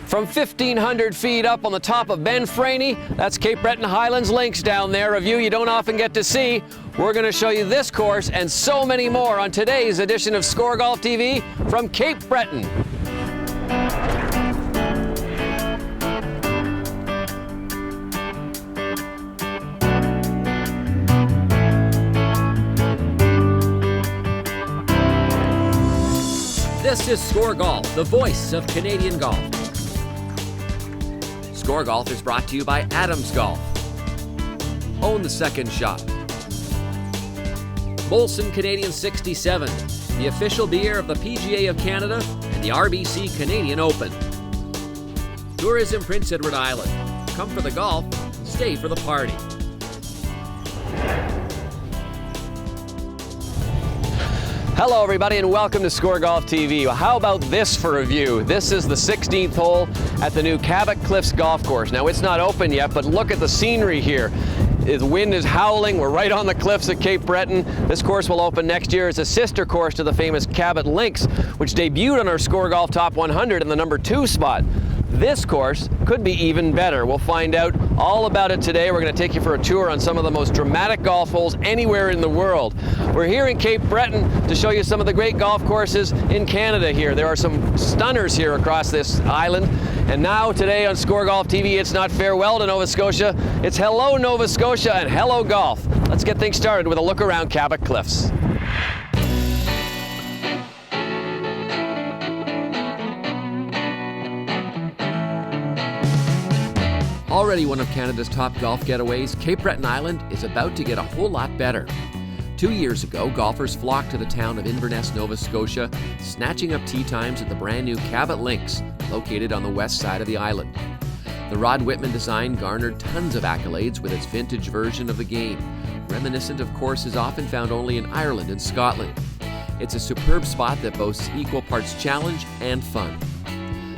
From 1,500 feet up on the top of Ben Franey, that's Cape Breton Highlands Links down there, a view you don't often get to see. We're going to show you this course and so many more on today's edition of SCOREGolf TV from Cape Breton. This is SCOREGolf, the voice of Canadian golf. SCOREGolf is brought to you by Adams Golf. Own the second shot. Molson Canadian 67, the official beer of the PGA of Canada and the RBC Canadian Open. Tourism Prince Edward Island. Come for the golf, stay for the party. Hello everybody and welcome to SCOREGolf TV. Well, how about this for a view? This is the 16th hole at the new Cabot Cliffs golf course. Now it's not open yet, but look at the scenery here. The wind is howling. We're right on the cliffs at Cape Breton. This course will open next year as a sister course to the famous Cabot Links, which debuted on our SCOREGolf Top 100 in the number 2 spot. This course could be even better. We'll find out all about it today. We're going to take you for a tour on some of the most dramatic golf holes anywhere in the world. We're here in Cape Breton to show you some of the great golf courses in Canada here. There are some stunners here across this island. And now today on SCOREGolf TV, it's not farewell to Nova Scotia, it's hello Nova Scotia and hello golf. Let's get things started with a look around Cabot Cliffs. Already one of Canada's top golf getaways, Cape Breton Island is about to get a whole lot better. 2 years ago, golfers flocked to the town of Inverness, Nova Scotia, snatching up tee times at the brand new Cabot Links, located on the west side of the island. The Rod Whitman design garnered tons of accolades with its vintage version of the game, reminiscent of courses often found only in Ireland and Scotland. It's a superb spot that boasts equal parts challenge and fun.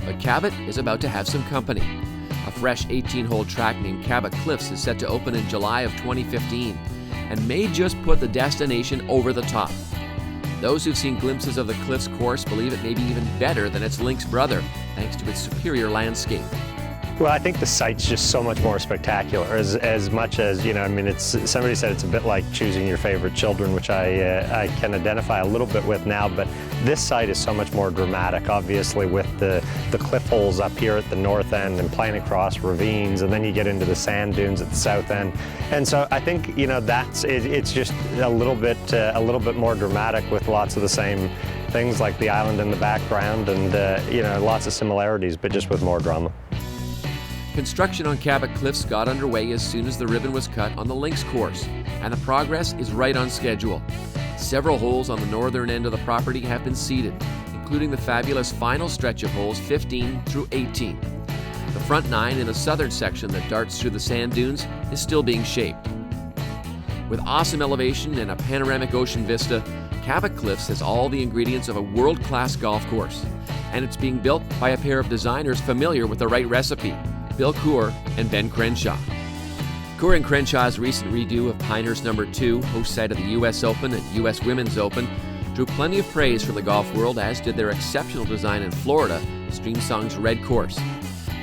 But Cabot is about to have some company. A fresh 18-hole track named Cabot Cliffs is set to open in July of 2015 and may just put the destination over the top. Those who've seen glimpses of the Cliffs course believe it may be even better than its Links brother, thanks to its superior landscape. Well, I think the site's just so much more spectacular. As much as, you know, I mean, it's, somebody said it's a bit like choosing your favorite children, which I can identify a little bit with now, but this site is so much more dramatic, obviously, with the cliff holes up here at the north end and playing across ravines, and then you get into the sand dunes at the south end. And so I think, you know, it's just a little bit more dramatic with lots of the same things like the island in the background and, you know, lots of similarities, but just with more drama. Construction on Cabot Cliffs got underway as soon as the ribbon was cut on the Links course, and the progress is right on schedule. Several holes on the northern end of the property have been seeded, including the fabulous final stretch of holes 15 through 18. The front 9 in the southern section that darts through the sand dunes is still being shaped. With awesome elevation and a panoramic ocean vista, Cabot Cliffs has all the ingredients of a world-class golf course, and it's being built by a pair of designers familiar with the right recipe, Bill Coore and Ben Crenshaw. Coore and Crenshaw's recent redo of Pinehurst No. 2, host site of the U.S. Open and U.S. Women's Open, drew plenty of praise from the golf world, as did their exceptional design in Florida, Streamsong's Red Course.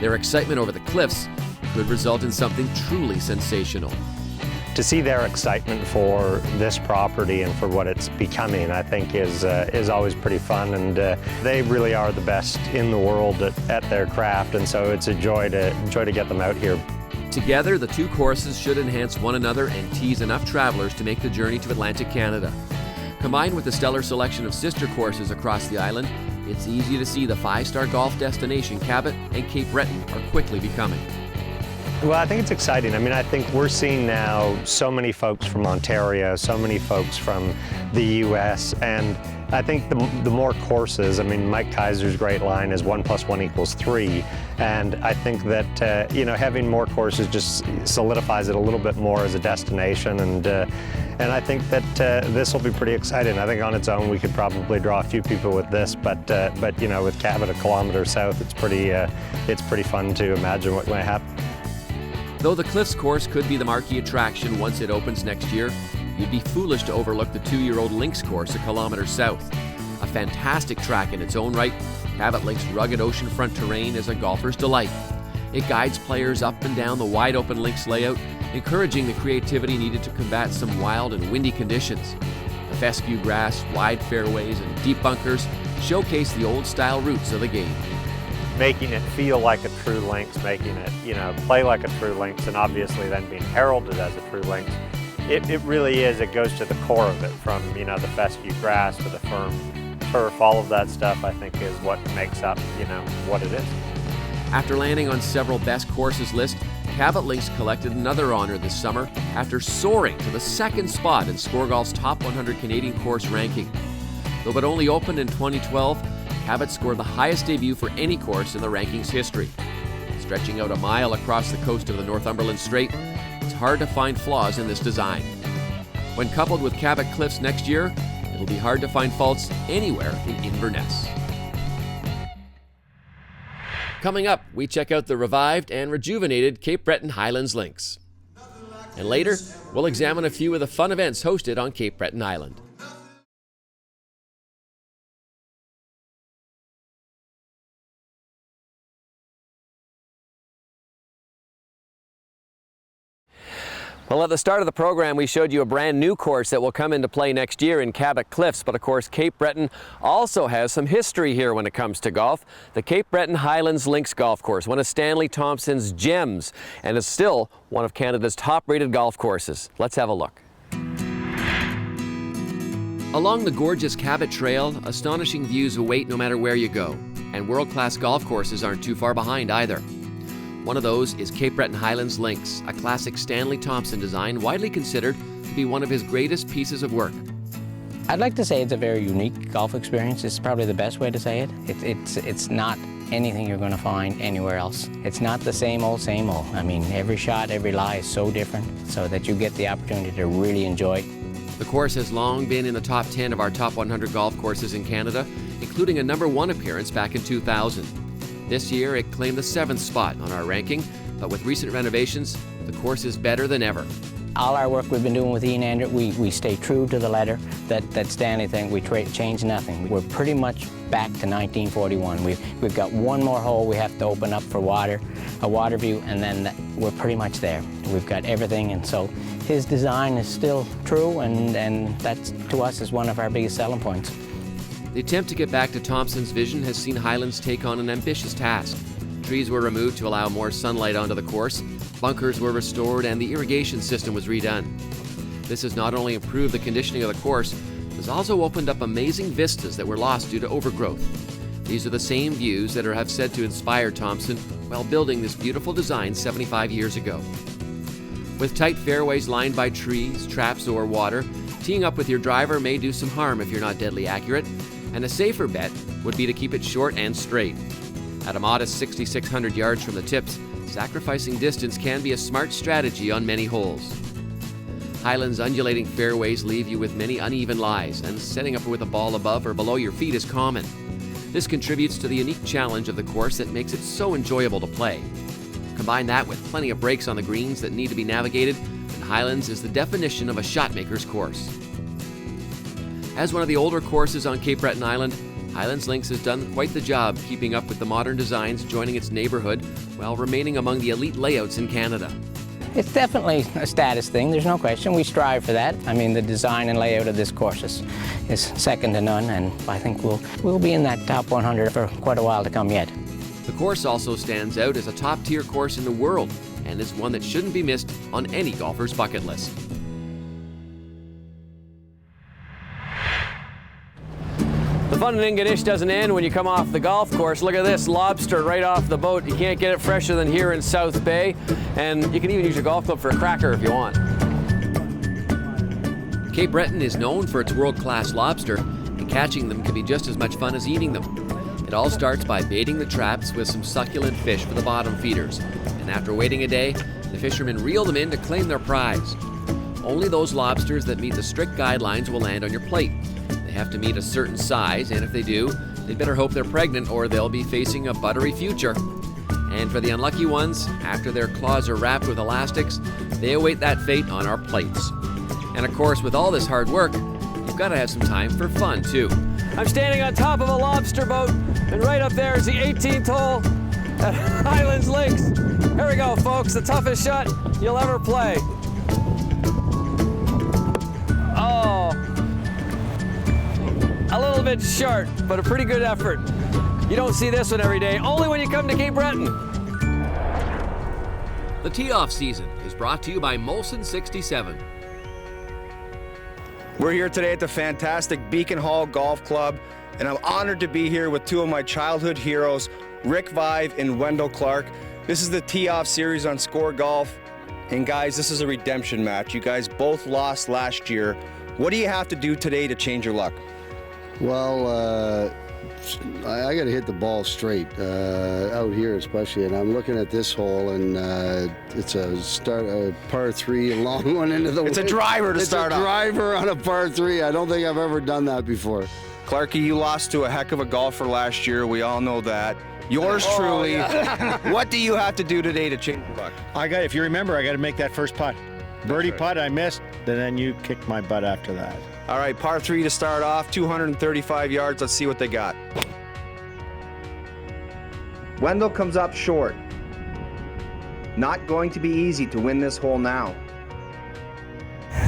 Their excitement over the cliffs could result in something truly sensational. To see their excitement for this property and for what it's becoming, I think is always pretty fun, and they really are the best in the world at their craft, and so it's a joy to get them out here. Together, the two courses should enhance one another and tease enough travelers to make the journey to Atlantic Canada. Combined with the stellar selection of sister courses across the island, it's easy to see the 5-star golf destination Cabot and Cape Breton are quickly becoming. Well, I think it's exciting. I mean, I think we're seeing now so many folks from Ontario, so many folks from the U.S., and I think the more courses, I mean, Mike Kaiser's great line is 1 + 1 = 3, and I think that, you know, having more courses just solidifies it a little bit more as a destination, and I think that this will be pretty exciting. I think on its own we could probably draw a few people with this, but you know, with Cabot a kilometer south, it's pretty fun to imagine what might happen. Though the Cliffs course could be the marquee attraction once it opens next year, you'd be foolish to overlook the 2-year-old Links course a kilometer south. A fantastic track in its own right, Cabot Lake's rugged oceanfront terrain is a golfer's delight. It guides players up and down the wide-open links layout, encouraging the creativity needed to combat some wild and windy conditions. The fescue grass, wide fairways, and deep bunkers showcase the old-style roots of the game. Making it feel like a true links, making it, play like a true links, and obviously then being heralded as a true links. It really is, it goes to the core of it, from, the fescue grass to the firm turf, all of that stuff I think is what makes up, what it is. After landing on several best courses list, Cabot Links collected another honor this summer after soaring to the second spot in SCOREGolf's Top 100 Canadian course ranking. Though it only opened in 2012, Cabot scored the highest debut for any course in the ranking's history. Stretching out a mile across the coast of the Northumberland Strait, it's hard to find flaws in this design. When coupled with Cabot Cliffs next year, it'll be hard to find faults anywhere in Inverness. Coming up, we check out the revived and rejuvenated Cape Breton Highlands links. And later, we'll examine a few of the fun events hosted on Cape Breton Island. Well, at the start of the program, we showed you a brand new course that will come into play next year in Cabot Cliffs. But of course, Cape Breton also has some history here when it comes to golf. The Cape Breton Highlands Links Golf Course, one of Stanley Thompson's gems, and is still one of Canada's top-rated golf courses. Let's have a look. Along the gorgeous Cabot Trail, astonishing views await no matter where you go. And world-class golf courses aren't too far behind either. One of those is Cape Breton Highlands Links, a classic Stanley Thompson design widely considered to be one of his greatest pieces of work. I'd like to say it's a very unique golf experience. It's probably the best way to say it. It's not anything you're going to find anywhere else. It's not the same old, same old. I mean, every shot, every lie is so different, so that you get the opportunity to really enjoy it. The course has long been in the top 10 of our top 100 golf courses in Canada, including a #1 appearance back in 2000. This year, it claimed the 7th spot on our ranking, but with recent renovations, the course is better than ever. All our work we've been doing with Ian Andrew, we stay true to the letter, that Stanley thing. We change nothing. We're pretty much back to 1941. We've got one more hole we have to open up for water, a water view, and then we're pretty much there. We've got everything, and so his design is still true, and that, to us, is one of our biggest selling points. The attempt to get back to Thompson's vision has seen Highlands take on an ambitious task. Trees were removed to allow more sunlight onto the course, bunkers were restored, and the irrigation system was redone. This has not only improved the conditioning of the course, but has also opened up amazing vistas that were lost due to overgrowth. These are the same views that have said to inspire Thompson while building this beautiful design 75 years ago. With tight fairways lined by trees, traps, or water, teeing up with your driver may do some harm if you're not deadly accurate, and a safer bet would be to keep it short and straight. At a modest 6,600 yards from the tips, sacrificing distance can be a smart strategy on many holes. Highlands' undulating fairways leave you with many uneven lies, and setting up with a ball above or below your feet is common. This contributes to the unique challenge of the course that makes it so enjoyable to play. Combine that with plenty of breaks on the greens that need to be navigated, and Highlands is the definition of a shotmaker's course. As one of the older courses on Cape Breton Island, Highlands Links has done quite the job keeping up with the modern designs joining its neighborhood while remaining among the elite layouts in Canada. It's definitely a status thing, there's no question. We strive for that. I mean, the design and layout of this course is second to none, and I think we'll be in that top 100 for quite a while to come yet. The course also stands out as a top-tier course in the world and is one that shouldn't be missed on any golfer's bucket list. The fun in Ingonish doesn't end when you come off the golf course. Look at this lobster right off the boat. You can't get it fresher than here in South Bay, and you can even use your golf club for a cracker if you want. Cape Breton is known for its world-class lobster, and catching them can be just as much fun as eating them. It all starts by baiting the traps with some succulent fish for the bottom feeders, and after waiting a day, the fishermen reel them in to claim their prize. Only those lobsters that meet the strict guidelines will land on your plate. They have to meet a certain size, and if they do, they'd better hope they're pregnant or they'll be facing a buttery future. And for the unlucky ones, after their claws are wrapped with elastics, they await that fate on our plates. And of course, with all this hard work, you've got to have some time for fun too. I'm standing on top of a lobster boat, and right up there is the 18th hole at Highlands Links. Here we go, folks, the toughest shot you'll ever play. Oh, a little bit short, but a pretty good effort. You don't see this one every day, only when you come to Cape Breton. The tee-off season is brought to you by Molson 67. We're here today at the fantastic Beacon Hall Golf Club, and I'm honored to be here with two of my childhood heroes, Rick Vive and Wendell Clark. This is the tee-off series on Score Golf, and guys, this is a redemption match. You guys both lost last year. What do you have to do today to change your luck? Well, I got to hit the ball straight out here, especially, and I'm looking at this hole, and it's a par 3, a long one into the wind. It's a driver to start off. It's a driver on a par 3. I don't think I've ever done that before. Clarky, you lost to a heck of a golfer last year. We all know that. Yours truly. Yeah. What do you have to do today to change your luck? If you remember, I got to make that first putt. Birdie putt, I missed, and then you kicked my butt after that. All right, par 3 to start off, 235 yards. Let's see what they got. Wendell comes up short. Not going to be easy to win this hole now.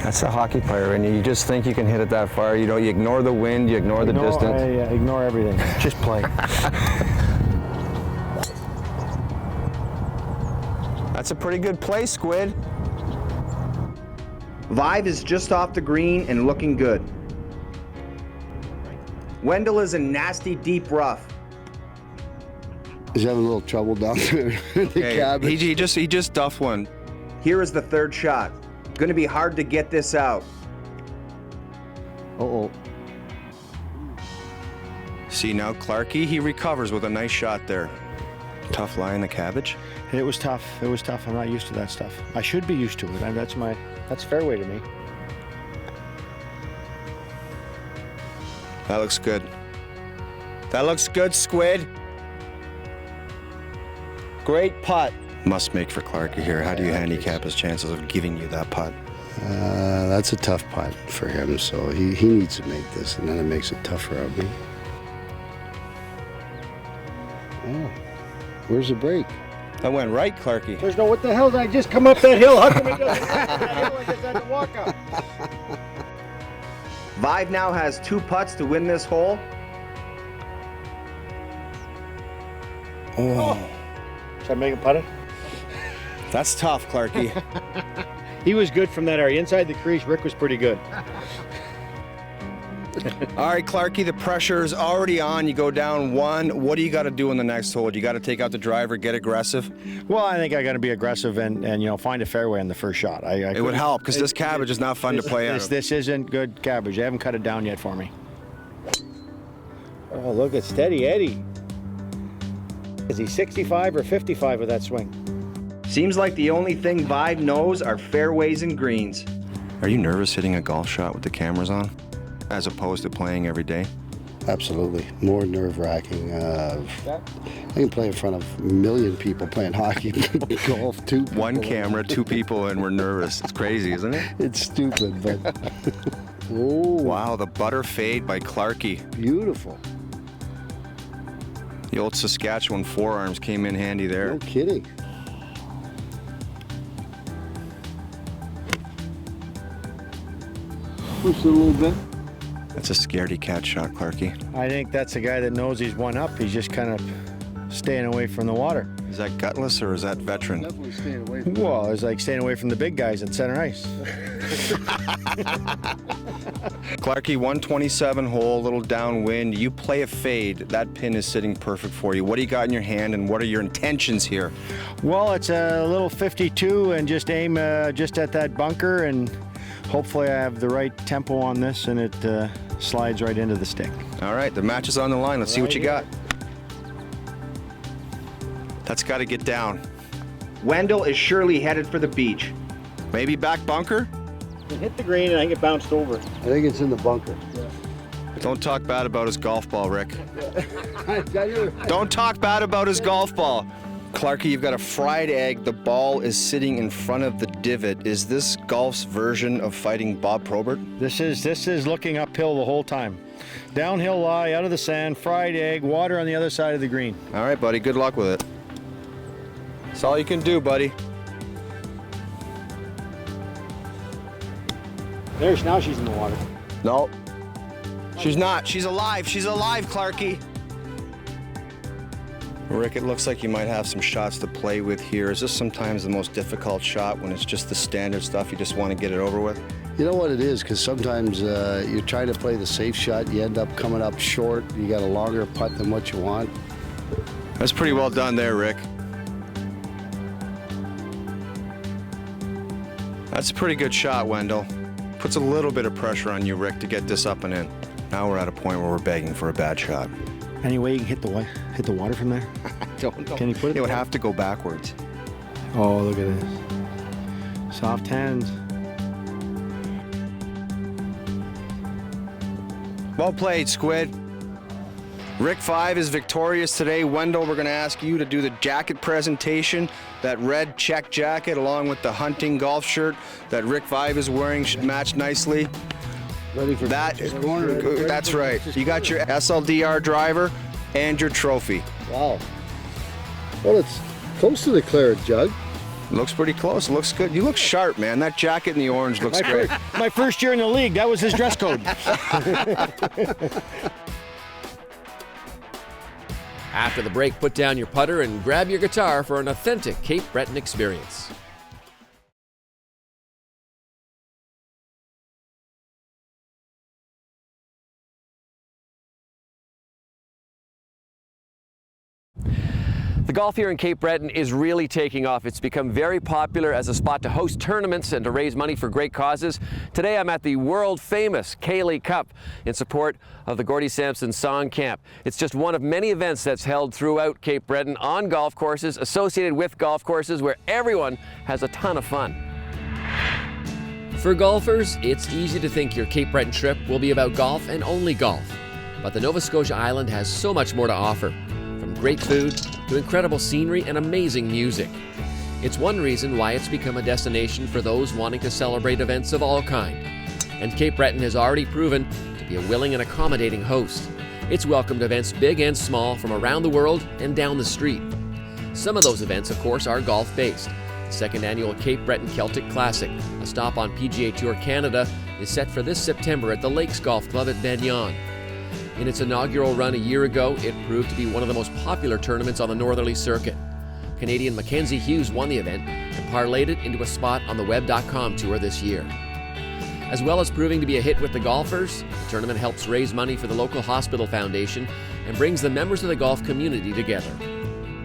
That's a hockey player, and you just think you can hit it that far. You know, you ignore the wind, you ignore the distance. I ignore everything. Just play. That's a pretty good play, Squid. Vive is just off the green and looking good. Wendell is in nasty deep rough. He's having a little trouble down there in the cabbage. He just duffed one. Here is the third shot. Going to be hard to get this out. Uh-oh. See now, Clarky, he recovers with a nice shot there. Tough lie in the cabbage. It was tough. It was tough. I'm not used to that stuff. I should be used to it. That's fairway to me. That looks good. That looks good, Squid. Great putt. Must make for Clarky here. How do you handicap his chances of giving you that putt? That's a tough putt for him, so he needs to make this, and then it makes it tougher on me. Oh, where's the break? That went right, Clarky. There's no, what the hell did I just come up that hill? How come he doesn't come up that hill? I just had to walk up. Vive now has 2 putts to win this hole. Oh. Should I make him putt it? That's tough, Clarky. He was good from that area. Inside the crease, Rick was pretty good. All right, Clarky, the pressure is already on. You go down 1. What do you got to do in the next hole? You got to take out the driver, get aggressive? Well, I think I got to be aggressive and find a fairway on the first shot. It would help because this cabbage is not fun to play out. This isn't good cabbage. They haven't cut it down yet for me. Oh, look at Steady Eddie. Is he 65 or 55 with that swing? Seems like the only thing Vive knows are fairways and greens. Are you nervous hitting a golf shot with the cameras on, as opposed to playing every day? Absolutely. More nerve-wracking. I can play in front of a million people playing hockey, golf, 2 people. 1 camera, 2 people, and we're nervous. It's crazy, isn't it? It's stupid, but... Oh, wow, the butter fade by Clarky. Beautiful. The old Saskatchewan forearms came in handy there. No kidding. Push it a little bit. That's a scaredy cat shot, Clarky. I think that's a guy that knows he's one up. He's just kind of staying away from the water. Is that gutless or is that veteran? Definitely staying away from Well, it's like staying away from the big guys at center ice. Clarky, 127 hole, little downwind. You play a fade. That pin is sitting perfect for you. What do you got in your hand and what are your intentions here? Well, it's a little 52 and just aim just at that bunker, and hopefully I have the right tempo on this and it slides right into the stick. All right, the match is on the line. Let's see what you got. That's got to get down. Wendell is surely headed for the beach. Maybe back bunker? It hit the green and I think it bounced over. I think it's in the bunker. Don't talk bad about his golf ball, Rick. Don't talk bad about his golf ball. Clarky, you've got a fried egg. The ball is sitting in front of the divot. Is this golf's version of fighting Bob Probert? This is looking uphill the whole time. Downhill lie, out of the sand, fried egg, water on the other side of the green. All right, buddy. Good luck with it. That's all you can do, buddy. Now she's in the water. No. She's not. She's alive. She's alive, Clarky. Rick, it looks like you might have some shots to play with here. Is this sometimes the most difficult shot when it's just the standard stuff, you just want to get it over with? You know what it is, because sometimes you're trying to play the safe shot, you end up coming up short, you got a longer putt than what you want. That's pretty well done there, Rick. That's a pretty good shot, Wendell. Puts a little bit of pressure on you, Rick, to get this up and in. Now we're at a point where we're begging for a bad shot. Any way you can hit the water from there? I don't know. Can you put it? It would have to go backwards. Oh, look at this. Soft hands. Well played, Squid. Rick 5 is victorious today. Wendell, we're going to ask you to do the jacket presentation. That red check jacket along with the hunting golf shirt that Rick 5 is wearing should match nicely. Ready for that? That's right. You got your SLDR driver and your trophy. Wow. Well, it's close to the claret jug. Looks pretty close. Looks good. You look sharp, man. That jacket in the orange looks great. My first year in the league, that was his dress code. After the break, put down your putter and grab your guitar for an authentic Cape Breton experience. The golf here in Cape Breton is really taking off. It's become very popular as a spot to host tournaments and to raise money for great causes. Today I'm at the world-famous Cayley Cup in support of the Gordie Sampson Song Camp. It's just one of many events that's held throughout Cape Breton on golf courses, associated with golf courses, where everyone has a ton of fun. For golfers, it's easy to think your Cape Breton trip will be about golf and only golf. But the Nova Scotia island has so much more to offer. From great food to incredible scenery and amazing music. It's one reason why it's become a destination for those wanting to celebrate events of all kind. And Cape Breton has already proven to be a willing and accommodating host. It's welcomed events big and small from around the world and down the street. Some of those events, of course, are golf-based. The second annual Cape Breton Celtic Classic, a stop on PGA Tour Canada, is set for this September at the Lakes Golf Club at Benyon. In its inaugural run a year ago, it proved to be one of the most popular tournaments on the northerly circuit. Canadian Mackenzie Hughes won the event and parlayed it into a spot on the Web.com tour this year. As well as proving to be a hit with the golfers, the tournament helps raise money for the local hospital foundation and brings the members of the golf community together.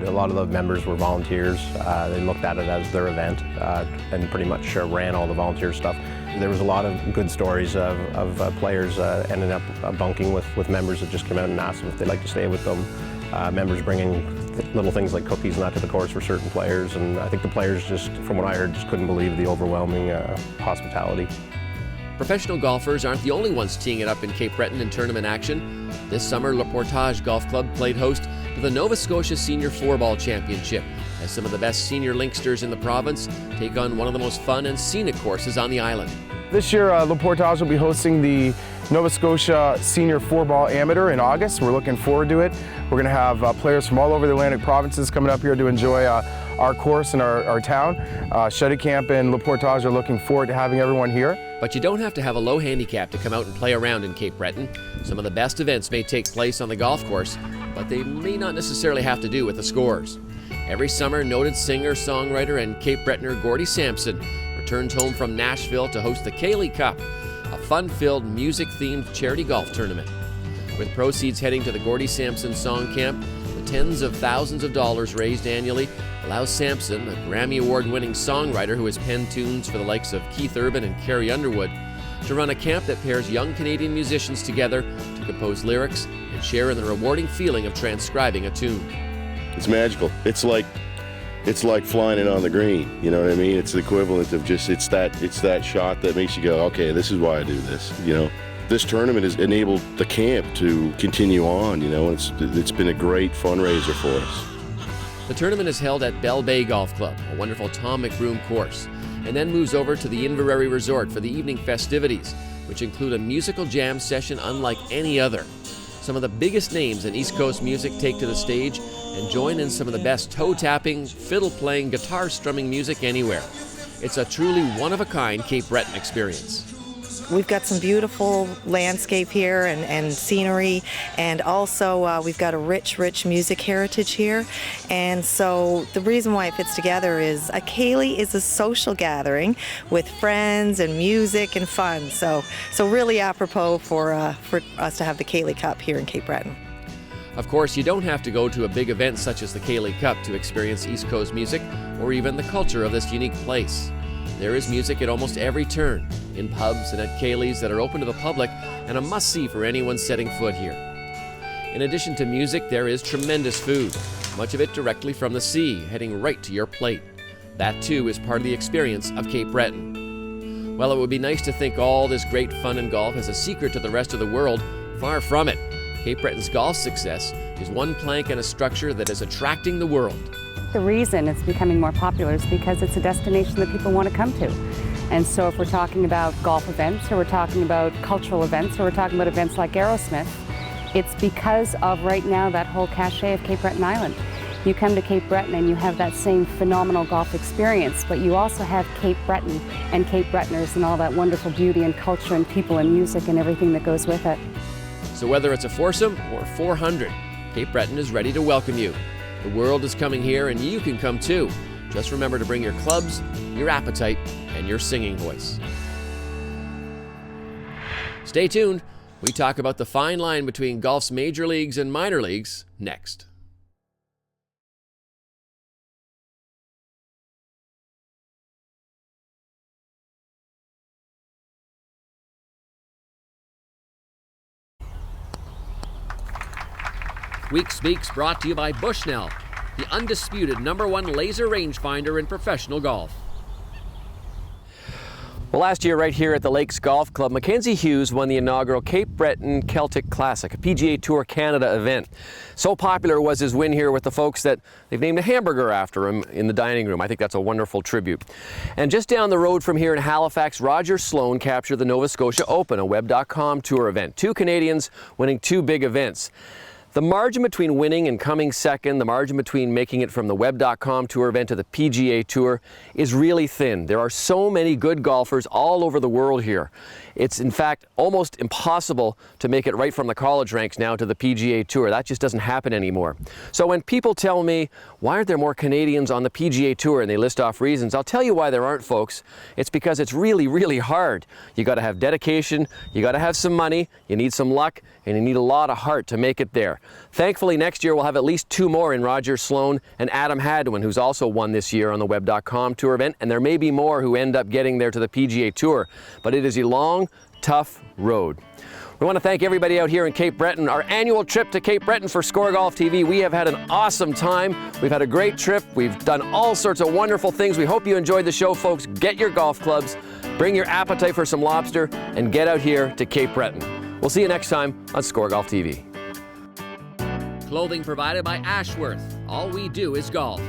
A lot of the members were volunteers. They looked at it as their event and pretty much ran all the volunteer stuff. There was a lot of good stories of players ending up bunking with members that just came out and asked them if they'd like to stay with them. Members bringing little things like cookies and that to the course for certain players, and I think the players just, from what I heard, just couldn't believe the overwhelming hospitality. Professional golfers aren't the only ones teeing it up in Cape Breton in tournament action. This summer, Le Portage Golf Club played host to the Nova Scotia Senior 4-Ball Championship, as some of the best senior linksters in the province take on one of the most fun and scenic courses on the island. This year, Le Portage will be hosting the Nova Scotia Senior 4-Ball Amateur in August. We're looking forward to it. We're going to have players from all over the Atlantic provinces coming up here to enjoy our course and our town. Shuddy Camp and Le Portage are looking forward to having everyone here. But you don't have to have a low handicap to come out and play around in Cape Breton. Some of the best events may take place on the golf course, but they may not necessarily have to do with the scores. Every summer, noted singer, songwriter, and Cape Bretoner Gordie Sampson returns home from Nashville to host the Cayley Cup, a fun-filled, music-themed charity golf tournament. With proceeds heading to the Gordie Sampson Song Camp, the tens of thousands of dollars raised annually allows Sampson, a Grammy Award-winning songwriter who has penned tunes for the likes of Keith Urban and Carrie Underwood, to run a camp that pairs young Canadian musicians together to compose lyrics and share in the rewarding feeling of transcribing a tune. It's magical. It's like flying it on the green. You know what I mean? It's the equivalent of just it's that shot that makes you go, okay, this is why I do this. You know, this tournament has enabled the camp to continue on. You know, it's been a great fundraiser for us. The tournament is held at Bell Bay Golf Club, a wonderful Tom McBroom course, and then moves over to the Inverary Resort for the evening festivities, which include a musical jam session unlike any other. Some of the biggest names in East Coast music take to the stage and join in some of the best toe-tapping, fiddle-playing, guitar-strumming music anywhere. It's a truly one-of-a-kind Cape Breton experience. We've got some beautiful landscape here and scenery, and also we've got a rich music heritage here. And so the reason why it fits together is a ceilidh is a social gathering with friends and music and fun. So really apropos for us to have the Ceilidh Cup here in Cape Breton. Of course, you don't have to go to a big event such as the Ceilidh Cup to experience East Coast music or even the culture of this unique place. There is music at almost every turn, in pubs and at ceilidhs that are open to the public and a must-see for anyone setting foot here. In addition to music, there is tremendous food, much of it directly from the sea, heading right to your plate. That too is part of the experience of Cape Breton. Well, it would be nice to think all this great fun in golf is a secret to the rest of the world. Far from it. Cape Breton's golf success is one plank and a structure that is attracting the world. The reason it's becoming more popular is because it's a destination that people want to come to. And so if we're talking about golf events, or we're talking about cultural events, or we're talking about events like Aerosmith, it's because of right now that whole cachet of Cape Breton Island. You come to Cape Breton and you have that same phenomenal golf experience, but you also have Cape Breton and Cape Bretoners and all that wonderful beauty and culture and people and music and everything that goes with it. So whether it's a foursome or 400, Cape Breton is ready to welcome you. The world is coming here and you can come too. Just remember to bring your clubs, your appetite, and your singing voice. Stay tuned. We talk about the fine line between golf's major leagues and minor leagues next. Week Speaks brought to you by Bushnell, the undisputed #1 laser rangefinder in professional golf. Well, last year right here at the Lakes Golf Club, Mackenzie Hughes won the inaugural Cape Breton Celtic Classic, a PGA Tour Canada event. So popular was his win here with the folks that they've named a hamburger after him in the dining room. I think that's a wonderful tribute. And just down the road from here in Halifax, Roger Sloan captured the Nova Scotia Open, a Web.com tour event. 2 Canadians winning 2 big events. The margin between winning and coming second, the margin between making it from the Web.com Tour event to the PGA Tour is really thin. There are so many good golfers all over the world here. It's in fact almost impossible to make it right from the college ranks now to the PGA Tour. That just doesn't happen anymore. So when people tell me, why aren't there more Canadians on the PGA Tour, and they list off reasons, I'll tell you why there aren't, folks. It's because it's really, really hard. You got to have dedication, you got to have some money, you need some luck, and you need a lot of heart to make it there. Thankfully, next year we'll have at least 2 more in Roger Sloan and Adam Hadwin, who's also won this year on the Web.com Tour event, and there may be more who end up getting there to the PGA Tour. But it is a long, tough road. We want to thank everybody out here in Cape Breton. Our annual trip to Cape Breton for SCOREGolf TV. We have had an awesome time. We've had a great trip. We've done all sorts of wonderful things. We hope you enjoyed the show, folks. Get your golf clubs, bring your appetite for some lobster, and get out here to Cape Breton. We'll see you next time on SCOREGolf TV. Clothing provided by Ashworth. All we do is golf.